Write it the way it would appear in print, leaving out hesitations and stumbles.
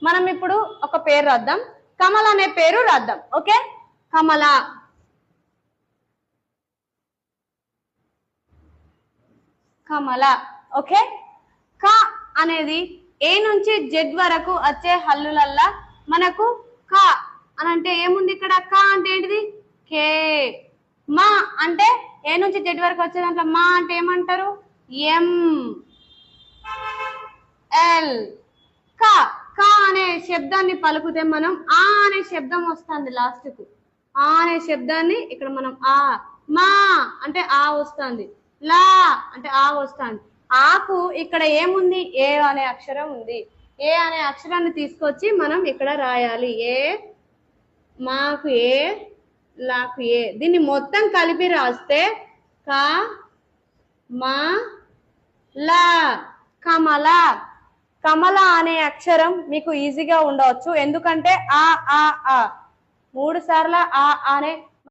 మనం ఇప్పుడు ఒక పేరు రాద్దాం. కమల అనే పేరు రాద్దాం. ఓకే, కమల. కమల. ఓకే, క అనేది ఏ నుంచి జెడ్ వరకు వచ్చే హల్లులల్లా మనకు క అని అంటే ఏముంది ఇక్కడ? క అంటే ఏంటిది? కే. మా అంటే ఏ నుంచి జెడ్ వరకు వచ్చే దాంట్లో మా అంటే ఏమంటారు? ఎం. ఎల్. క క అనే శబ్దాన్ని పలుకుతే మనం ఆ అనే శబ్దం వస్తుంది లాస్ట్ కు. ఆ అనే శబ్దాన్ని ఇక్కడ మనం ఆ. మా అంటే ఆ వస్తుంది. లా అంటే ఆ వస్తుంది. ఆకు ఇక్కడ ఏముంది? ఏ అనే అక్షరం ఉంది. ఏ అనే అక్షరాన్ని తీసుకొచ్చి మనం ఇక్కడ రాయాలి. ఏ మాకు ఏ, లాకు ఏ. దీన్ని మొత్తం కలిపి రాస్తే క మా లా, కమల. కమల అనే అక్షరం మీకు ఈజీగా ఉండవచ్చు, ఎందుకంటే ఆ 3 సార్లు ఆ అనే